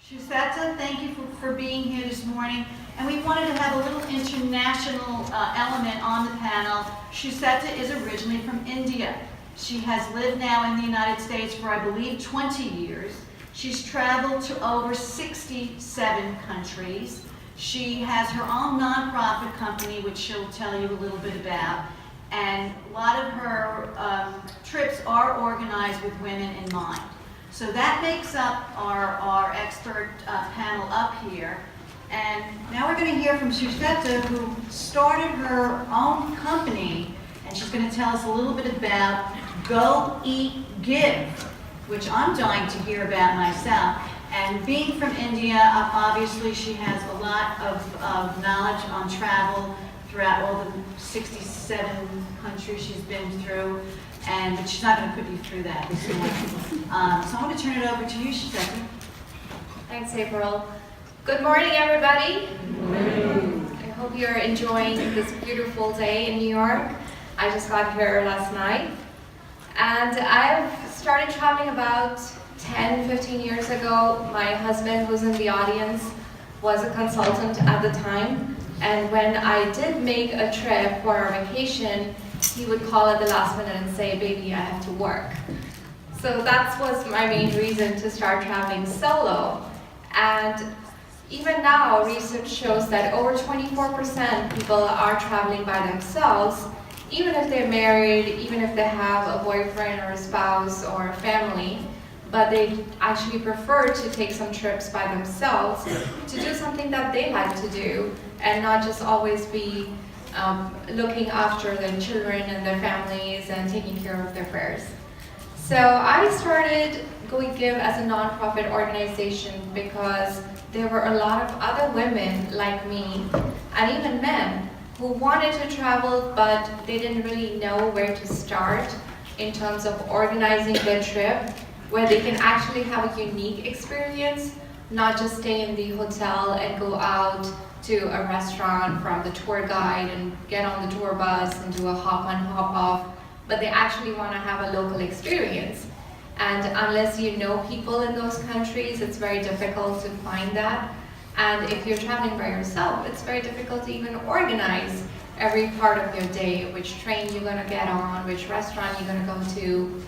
Sucheta, thank you for being here this morning. And we wanted to have a little international element on the panel. Sucheta is originally from India. She has lived now in the United States for, I believe, 20 years. She's traveled to over 67 countries. She has her own nonprofit company, which she'll tell you a little bit about. And a lot of her trips are organized with women in mind. So that makes up our expert panel up here. And now we're going to hear from Sucheta, who started her own company, and she's going to tell us a little bit about Go Eat Give, which I'm dying to hear about myself. And being from India, obviously she has a lot of knowledge on travel throughout all the 67 countries she's been through. But she's not going to put you through that this morning. So I'm going to turn it over to you, Sucheta. Thanks, April. Good morning, everybody. Good morning. I hope you're enjoying this beautiful day in New York. I just got here last night. And I've started traveling about 10, 15 years ago. My husband, who's in the audience, was a consultant at the time. And when I did make a trip for our vacation, he would call at the last minute and say, "Baby, I have to work." So that was my main reason to start traveling solo. And even now, research shows that over 24% people are traveling by themselves, even if they're married, even if they have a boyfriend or a spouse or a family, but they actually prefer to take some trips by themselves to do something that they like to do and not just always be looking after their children and their families and taking care of their affairs. So I started Go Eat Give as a nonprofit organization because there were a lot of other women like me, and even men, who wanted to travel, but they didn't really know where to start in terms of organizing their trip, where they can actually have a unique experience, not just stay in the hotel and go out to a restaurant from the tour guide and get on the tour bus and do a hop on, hop off, but they actually want to have a local experience. And unless you know people in those countries, it's very difficult to find that. And if you're traveling by yourself, it's very difficult to even organize every part of your day, which train you're going to get on, which restaurant you're going to go to.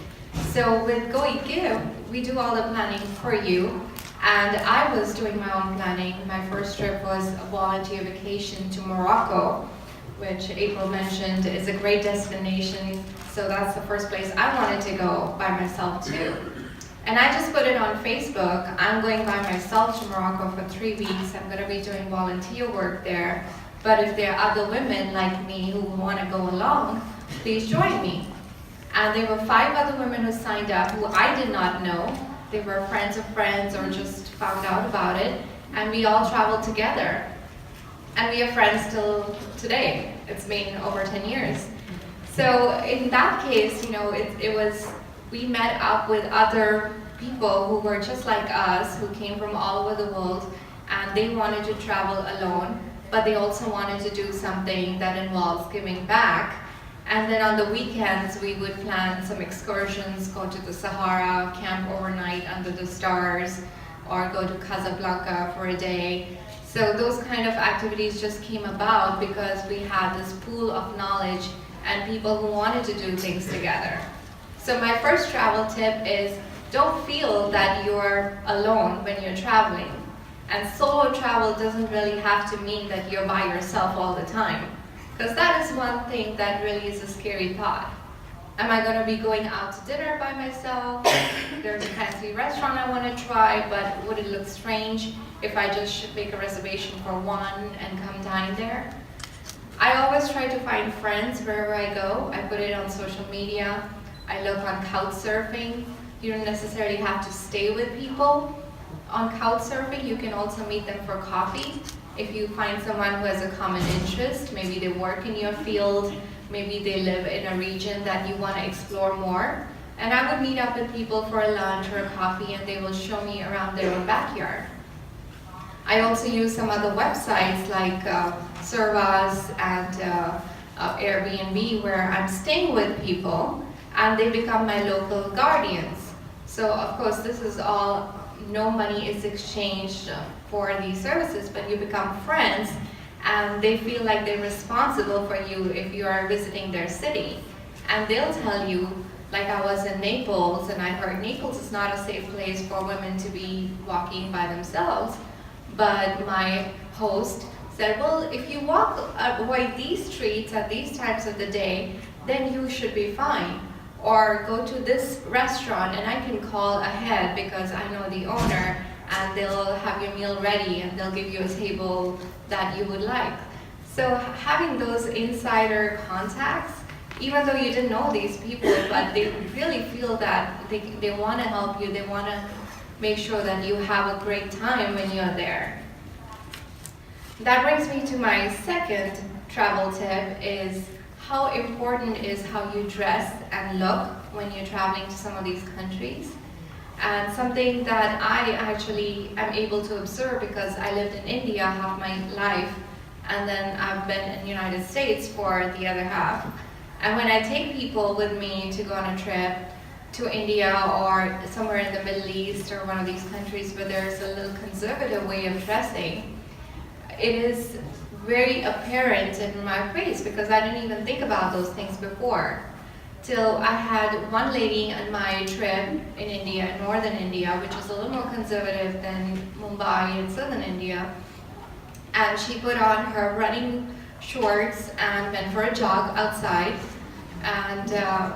So with Go Eat Give, we do all the planning for you. And I was doing my own planning. My first trip was a volunteer vacation to Morocco, which April mentioned is a great destination. So that's the first place I wanted to go by myself too. And I just put it on Facebook. I'm going by myself to Morocco for 3 weeks. I'm going to be doing volunteer work there. But if there are other women like me who want to go along, please join me. And there were 5 other women who signed up who I did not know. They were friends of friends or just found out about it. And we all traveled together. And we are friends still today. It's been over 10 years. So in that case, we met up with other people who were just like us, who came from all over the world, and they wanted to travel alone, but they also wanted to do something that involves giving back. And then on the weekends, we would plan some excursions, go to the Sahara, camp overnight under the stars, or go to Casablanca for a day. So those kind of activities just came about because we had this pool of knowledge and people who wanted to do things together. So my first travel tip is don't feel that you're alone when you're traveling. And solo travel doesn't really have to mean that you're by yourself all the time. Because that is one thing that really is a scary thought. Am I going to be going out to dinner by myself? There's a fancy restaurant I want to try, but would it look strange if I just should make a reservation for one and come dine there? I always try to find friends wherever I go. I put it on social media. I look on couchsurfing. You don't necessarily have to stay with people. On couchsurfing, you can also meet them for coffee. If you find someone who has a common interest, maybe they work in your field, maybe they live in a region that you want to explore more. And I would meet up with people for a lunch or a coffee, and they will show me around their own backyard. I also use some other websites like Servas and Airbnb, where I'm staying with people and they become my local guardians. So of course this is all no money is exchanged for these services, but you become friends and they feel like they're responsible for you if you are visiting their city. And they'll tell you, like I was in Naples and I heard Naples is not a safe place for women to be walking by themselves, but my host said, well, if you avoid these streets at these times of the day, then you should be fine. Or go to this restaurant and I can call ahead because I know the owner and they'll have your meal ready and they'll give you a table that you would like. So having those insider contacts, even though you didn't know these people, but they really feel that they want to help you, they want to make sure that you have a great time when you're there. That brings me to my second travel tip is how important is how you dress and look when you're traveling to some of these countries. And something that I actually am able to observe because I lived in India half my life and then I've been in the United States for the other half. And when I take people with me to go on a trip to India or somewhere in the Middle East or one of these countries where there's a little conservative way of dressing, it is very apparent in my face because I didn't even think about those things before. Till I had one lady on my trip in India, in northern India, which is a little more conservative than Mumbai in southern India. And she put on her running shorts and went for a jog outside. And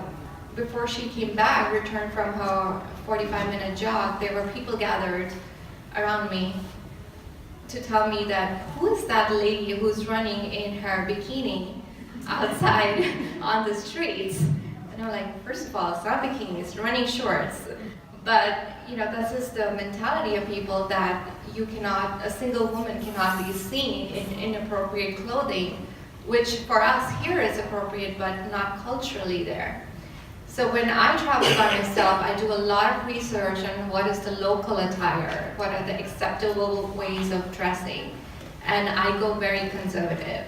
before she came back, returned from her 45-minute jog, there were people gathered around me to tell me that, who is that lady who's running in her bikini outside on the streets? And I'm like, first of all, it's not bikini, it's running shorts. But, you know, that's just the mentality of people that a single woman cannot be seen in inappropriate clothing, which for us here is appropriate, but not culturally there. So when I travel by myself, I do a lot of research on what is the local attire, what are the acceptable ways of dressing, and I go very conservative.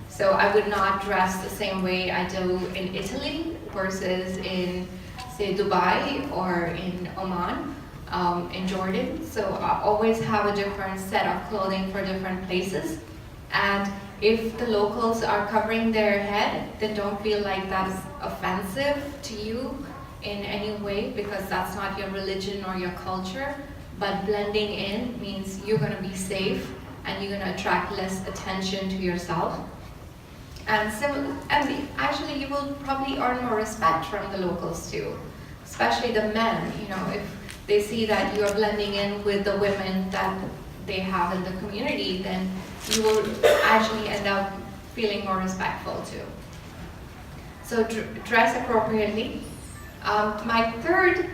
So I would not dress the same way I do in Italy versus in, say, Dubai or in Oman, in Jordan. So I always have a different set of clothing for different places. And if the locals are covering their head, then don't feel like that's offensive to you in any way because that's not your religion or your culture. But blending in means you're going to be safe and you're going to attract less attention to yourself. And actually you will probably earn more respect from the locals too, especially the men. You know, if they see that you are blending in with the women that they have in the community, then you will actually end up feeling more respectful too. So dress appropriately. My third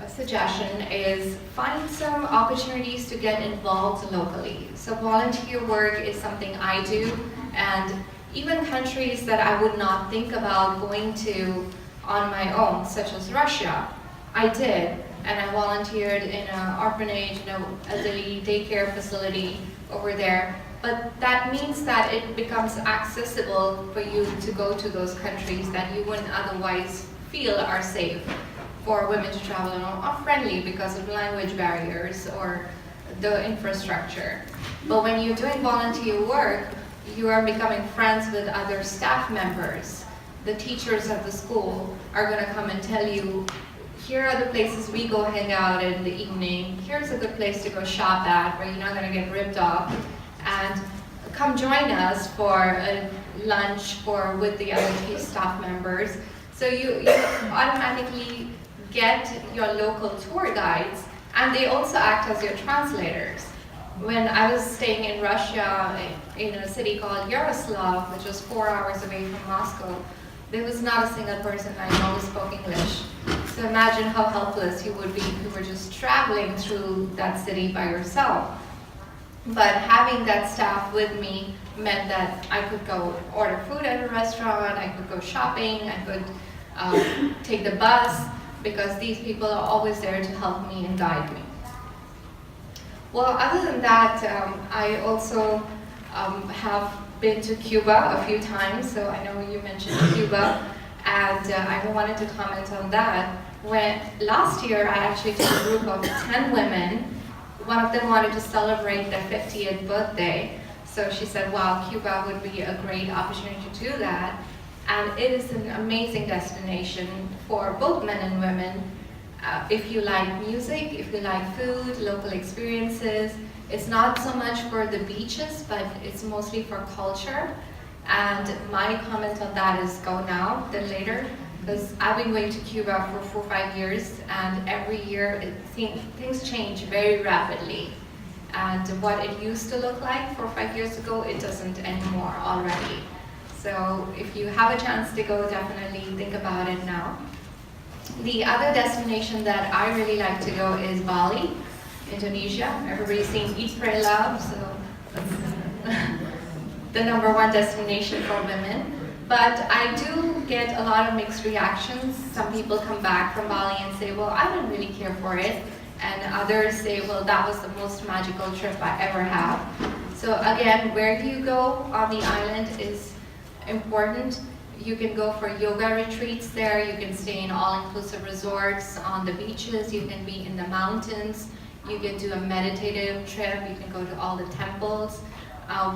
suggestion is find some opportunities to get involved locally. So volunteer work is something I do, and even countries that I would not think about going to on my own, such as Russia, I did. And I volunteered in an orphanage, elderly daycare facility over there. But that means that it becomes accessible for you to go to those countries that you wouldn't otherwise feel are safe for women to travel on, or friendly because of language barriers or the infrastructure. But when you're doing volunteer work, you are becoming friends with other staff members. The teachers at the school are going to come and tell you, here are the places we go hang out in the evening. Here's a good place to go shop at where you're not going to get ripped off. And come join us for a lunch with the other staff members. So you automatically get your local tour guides, and they also act as your translators. When I was staying in Russia, in a city called Yaroslav, which was 4 hours away from Moscow, there was not a single person I know who spoke English. So imagine how helpless you would be if you were just traveling through that city by yourself. But having that staff with me meant that I could go order food at a restaurant, I could go shopping, I could take the bus, because these people are always there to help me and guide me. Well, other than that, I also have been to Cuba a few times, so I know you mentioned Cuba, and I wanted to comment on that. when last year I actually took a group of 10 women. One of them wanted to celebrate their 50th birthday. So she said, wow, Cuba would be a great opportunity to do that. And it is an amazing destination for both men and women. If you like music, if you like food, local experiences, it's not so much for the beaches, but it's mostly for culture. And my comment on that is go now than later, because I've been going to Cuba for 4 or 5 years, and every year things change very rapidly. And what it used to look like 4 or 5 years ago, it doesn't anymore already. So if you have a chance to go, definitely think about it now. The other destination that I really like to go is Bali, Indonesia. Everybody's seen April Merenda, so that's the #1 destination for women. But I do get a lot of mixed reactions. Some people come back from Bali and say, well, I didn't really care for it. And others say, well, that was the most magical trip I ever had. So again, where you go on the island is important. You can go for yoga retreats there. You can stay in all-inclusive resorts on the beaches. You can be in the mountains. You can do a meditative trip. You can go to all the temples.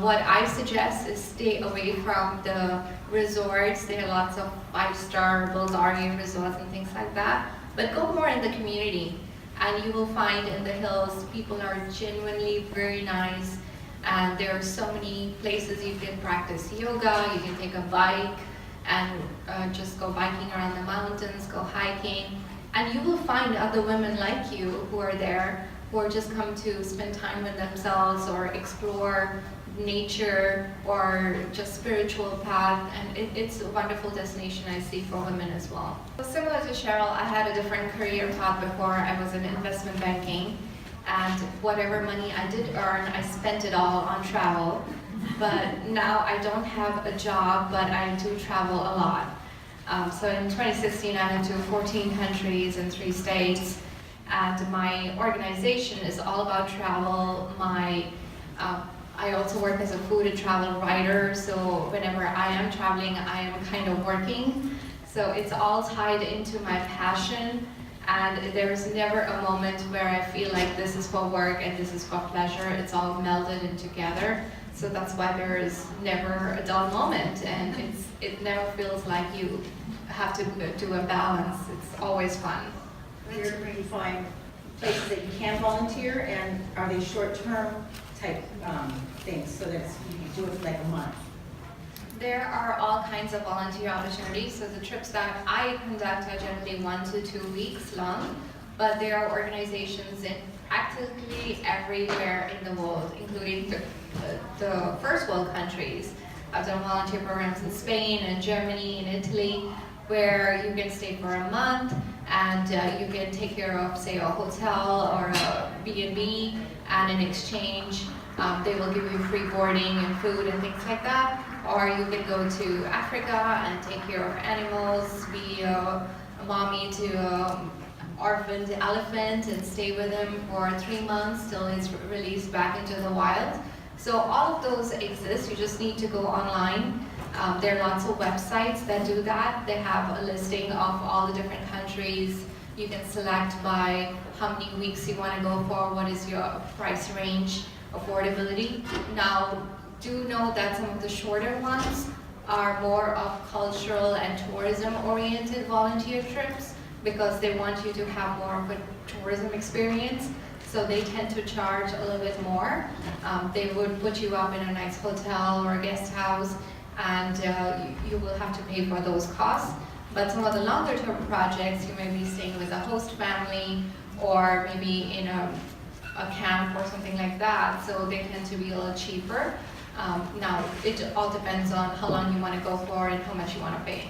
What I suggest is stay away from the resorts. There are lots of 5-star Bulgarian resorts and things like that. But go more in the community. And you will find in the hills, people are genuinely very nice. And there are so many places you can practice yoga. You can take a bike and just go biking around the mountains, go hiking. And you will find other women like you who are there, who are just come to spend time with themselves or explore nature or just spiritual path, and it's a wonderful destination I see for women as well. So similar to Cheryl, I had a different career path before. I was in investment banking, and whatever money I did earn, I spent it all on travel. But now I don't have a job, but I do travel a lot. So in 2016, I went to 14 countries and 3 states, and my organization is all about travel. I also work as a food and travel writer, so whenever I am traveling, I am kind of working. So it's all tied into my passion, and there's never a moment where I feel like this is for work and this is for pleasure. It's all melded in together. So that's why there is never a dull moment, and it never feels like you have to do a balance. It's always fun. Where do you find places that you can volunteer, and are they short-term type things, so that you can do it for like a month? There are all kinds of volunteer opportunities. So the trips that I conduct are generally 1 to 2 weeks long, but there are organizations in practically everywhere in the world, including the first world countries. I've done volunteer programs in Spain and Germany and Italy, where you can stay for a month and you can take care of, say, a hotel or a B&B, and in exchange they will give you free boarding and food and things like that. Or you can go to Africa and take care of animals, be a mommy to an orphaned elephant and stay with him for 3 months till he's released back into the wild. So all of those exist. You just need to go online. There are lots of websites that do that. They have a listing of all the different countries. You can select by how many weeks you want to go for, what is your price range, affordability. Now, do know that some of the shorter ones are more of cultural and tourism-oriented volunteer trips, because they want you to have more of a tourism experience. So they tend to charge a little bit more. They would put you up in a nice hotel or a guest house, and you will have to pay for those costs. But some of the longer term projects, you may be staying with a host family or maybe in a camp or something like that, so they tend to be a little cheaper. Now, it all depends on how long you want to go for and how much you want to pay.